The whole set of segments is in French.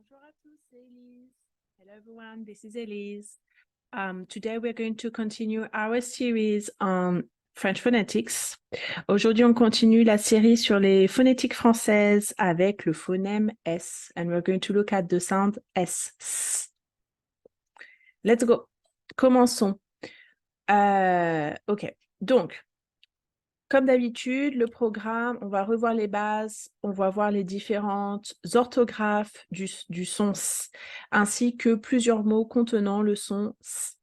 Bonjour à tous, c'est Elise. Hello everyone, this is Elise. Today we're going to continue our series on French phonetics. Aujourd'hui, on continue la série sur les phonétiques françaises avec le phonème S, and we're going to look at the sound S. Let's go. Commençons. Ok, donc, comme d'habitude, le programme, on va revoir les bases, on va voir les différentes orthographes du son S, ainsi que plusieurs mots contenant le son S.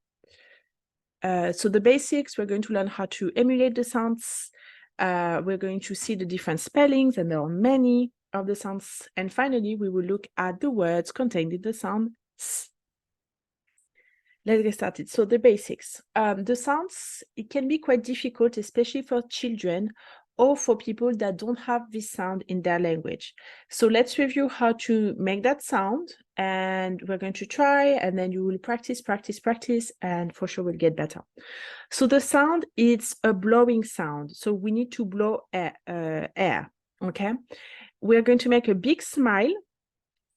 So the basics, we're going to learn how to emulate the sounds. We're going to see the different spellings, and there are many of the sounds. And finally, we will look at the words contained in the sound S. Let's get started. So the basics. The sounds, it can be quite difficult, especially for children or for people that don't have this sound in their language. So let's review how to make that sound, and we're going to try, and then you will practice, and for sure we'll get better. So the sound, it's a blowing sound. So we need to blow air, okay? We're going to make a big smile,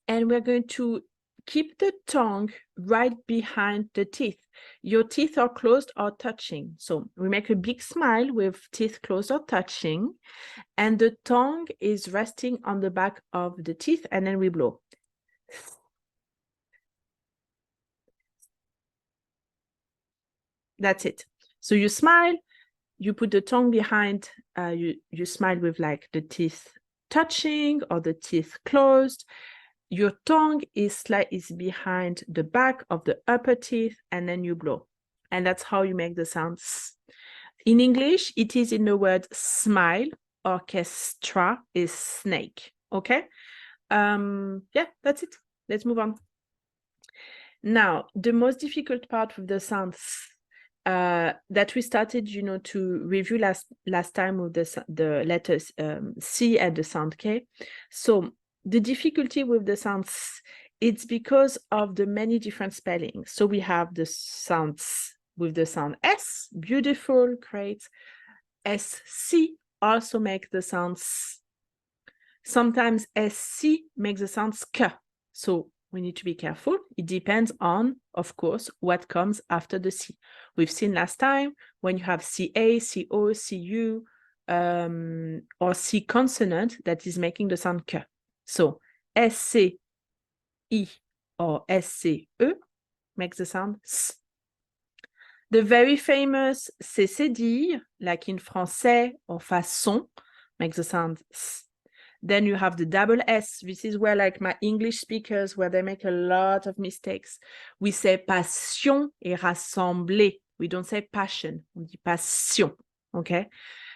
and we're going to keep the tongue right behind the teeth. Your teeth are closed or touching. So we make a big smile with teeth closed or touching, and the tongue is resting on the back of the teeth, and then we blow. That's it. So you smile, you put the tongue behind, you smile with like the teeth touching or the teeth closed. Your tongue is behind the back of the upper teeth, and then you blow. And that's how you make the sound S. In English, it is in the word smile. Orchestra is snake. Okay? Yeah, that's it. Let's move on. Now, the most difficult part with the sound S, that we started, to review last time with the letters C and the sound K. So the difficulty with the sounds, it's because of the many different spellings. So we have the sounds with the sound S, beautiful, great. SC also make the sounds. Sometimes SC makes the sounds K. So we need to be careful. It depends on, of course, what comes after the C. We've seen last time when you have CA, CO, CU, or C consonant that is making the sound K. So SCI or SCE makes the sound S. The very famous cécédille, like in français or façon, makes the sound S. Then you have the double S. This is where like my English speakers, where they make a lot of mistakes. We say passion et rassembler. We don't say passion, on dit passion. Okay?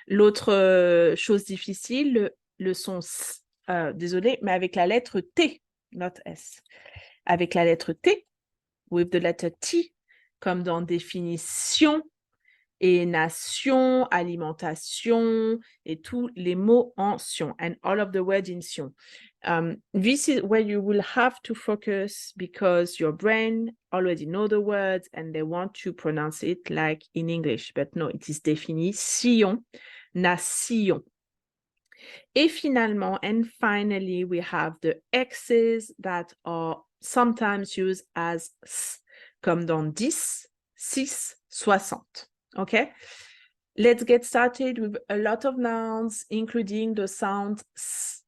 L'autre chose difficile, le son S. Désolé, mais avec la lettre T, not S. Avec la lettre T, with the letter T, comme dans définition et nation, alimentation, et tous les mots en sion, and all of the words in sion. This is where you will have to focus because your brain already know the words and they want to pronounce it like in English, but no, it is définition, nation. Et finalement, and finally, we have the X's that are sometimes used as S, comme dans 10, 6, 60. Okay? Let's get started with a lot of nouns, including the sound S.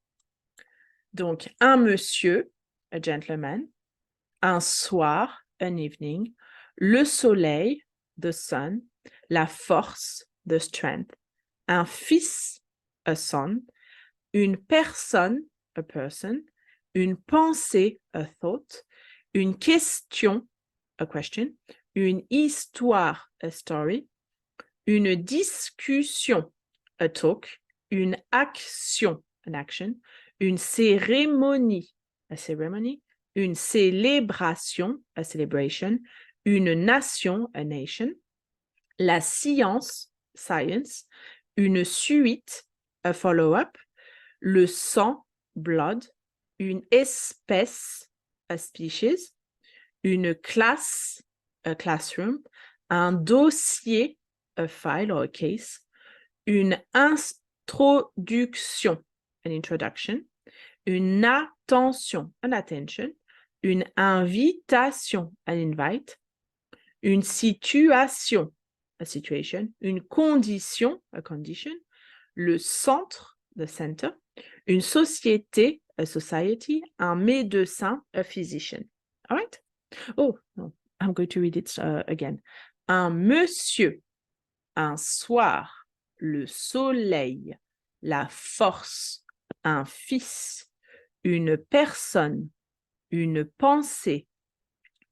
Donc, un monsieur, a gentleman. Un soir, an evening. Le soleil, the sun. La force, the strength. Un fils, a son. Une personne, a person. Une pensée, a thought. Une question, a question. Une histoire, a story. Une discussion, a talk. Une action, an action. Une cérémonie, a ceremony. Une célébration, a celebration. Une nation, a nation. La science, science. Une suite, a follow-up. Le sang, blood. Une espèce, a species. Une classe, a classroom. Un dossier, a file or a case. Une introduction, an introduction. Une attention, an attention. une invitation, an invite, une situation, a situation, une condition, a condition, le centre, the center, une société, a society, un médecin, a physician. All right? Oh, no, I'm going to read it again. Un monsieur, un soir, le soleil, la force, un fils, une personne, une pensée,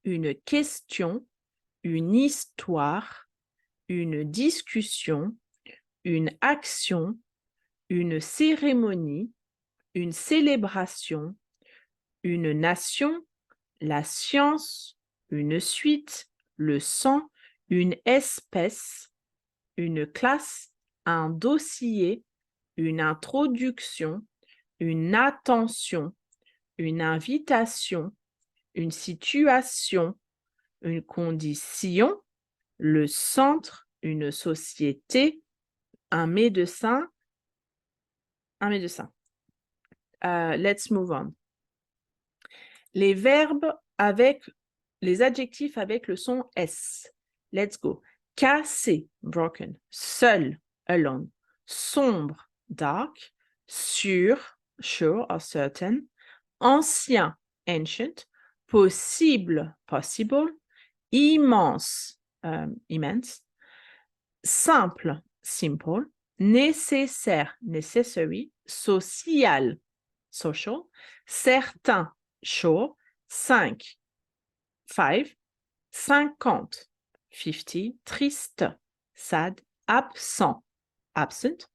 une question, une histoire, une discussion, une action, une cérémonie, une célébration, une nation, la science, une suite, le sang, une espèce, une classe, un dossier, une introduction, une attention, une invitation, une situation, une condition, le centre, une société, un médecin, un médecin. Let's move on. Les verbes avec, les adjectifs avec le son S. Let's go. Cassé, broken. Seul, alone. Sombre, dark. Sûr, sure or certain. Ancien, ancient. Possible, possible. Immense, immense. Simple, simple. Nécessaire, necessary. Social, social. Certain, sure. 5, 5. 50, 50. Triste, sad. Absent, absent.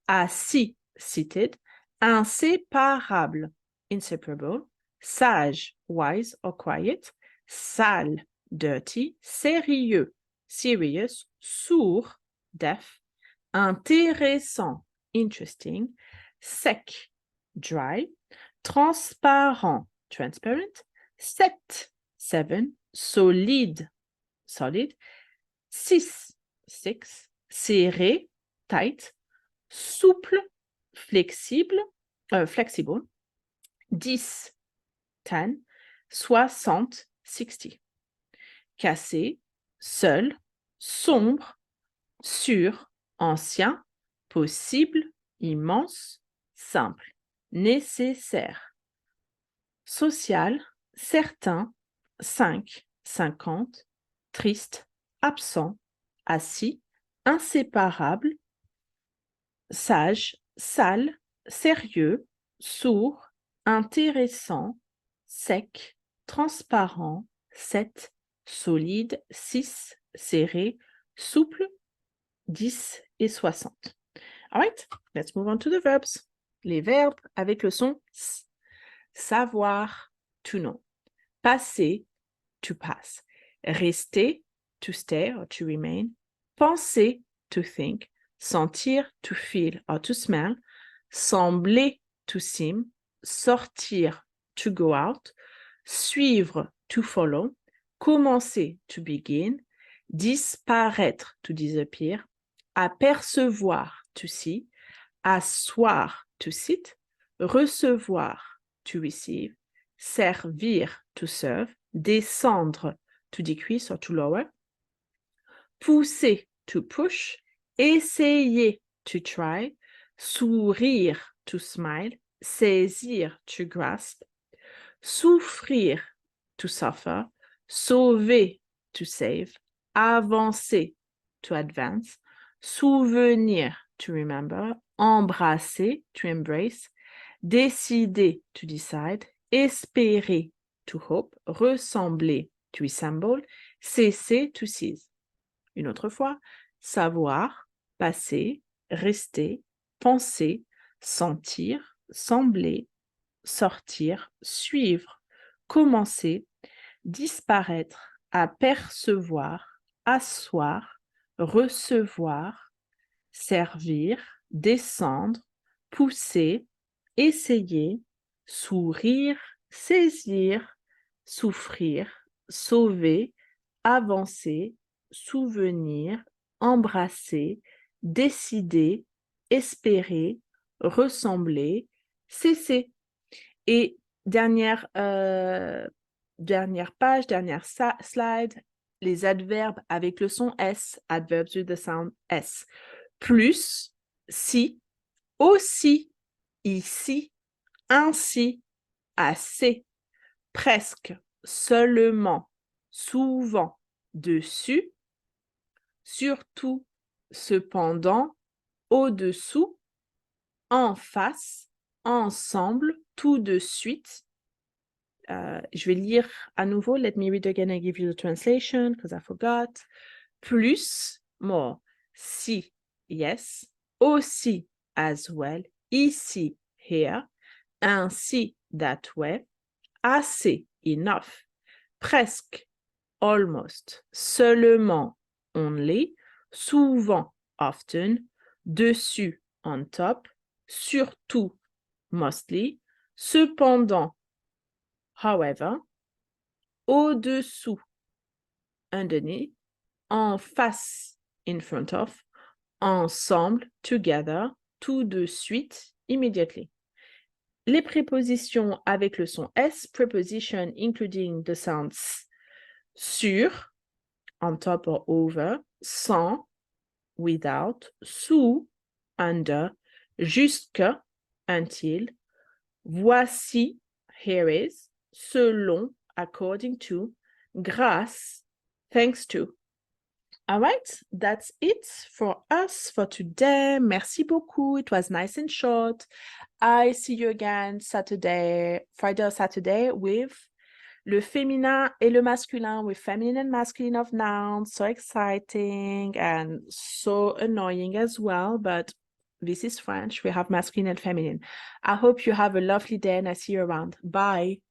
Assis, seated. Inséparable, inseparable. Sage, wise or quiet. Sale, dirty. Sérieux, serious. Sourd, deaf. Intéressant, interesting. Sec, dry. Transparent, transparent. 7, 7. Solide, solid. 6, 6. Serré, tight. Souple, flexible, flexible. 10, 10. 60, 60. Cassé, seul, sombre, sûr, ancien, possible, immense, simple, nécessaire. Social, certain, 5, 50, triste, absent, assis, inséparable, sage, sale, sérieux, sourd, intéressant, sec, transparent, 7, solide, 6, serré, souple, 10 et 60. All right, let's move on to the verbs. Les verbes avec le son S. Savoir, to know. Passer, to pass. Rester, to stay or to remain. Penser, to think. Sentir, to feel or to smell. Sembler, to seem. Sortir, to go out. Suivre, to follow. Commencer, to begin. Disparaître, to disappear. Apercevoir, to see. Asseoir, to sit. Recevoir, to receive. Servir, to serve. Descendre, to decrease or to lower. Pousser, to push. Essayer, to try. Sourire, to smile. Saisir, to grasp. Souffrir, to suffer. Sauver, to save. Avancer, to advance. Souvenir, to remember. Embrasser, to embrace. Décider, to decide. Espérer, to hope. Ressembler, to resemble. Cesser, to cease. Une autre fois, savoir, passer, rester, penser, sentir, sembler, sortir, suivre, commencer, disparaître, apercevoir, asseoir, recevoir, servir, descendre, pousser, essayer, sourire, saisir, souffrir, sauver, avancer, souvenir, embrasser, décider, espérer, ressembler, cesser. Et dernière dernière page, dernière slide, les adverbes avec le son S, adverbs with the sound S, plus si, aussi, ici, ainsi, assez, presque, seulement, souvent, dessus, surtout, cependant, au-dessous, en face, ensemble, tout de suite. Je vais lire à nouveau. Let me read again and give you the translation because I forgot. Plus, more. Si, yes. Aussi, as well. Ici, here. Ainsi, that way. Assez, enough. Presque, almost. Seulement, only. Souvent, often. Dessus, on top. Surtout, mostly. Cependant, however. Au-dessous, underneath. En face, in front of. Ensemble, together. Tout de suite, immediately. Les prépositions avec le son S, preposition including the sounds sur, on top or over, sans, without, sous, under, jusque, until, voici, here is, selon, according to, grâce, thanks to. All right, that's it for us for today. Merci beaucoup. It was nice and short. I see you again Friday or Saturday with le féminin et le masculin, with feminine and masculine of nouns. So exciting and so annoying as well, but this is French. We have masculine and feminine. I hope you have a lovely day and I see you around. Bye.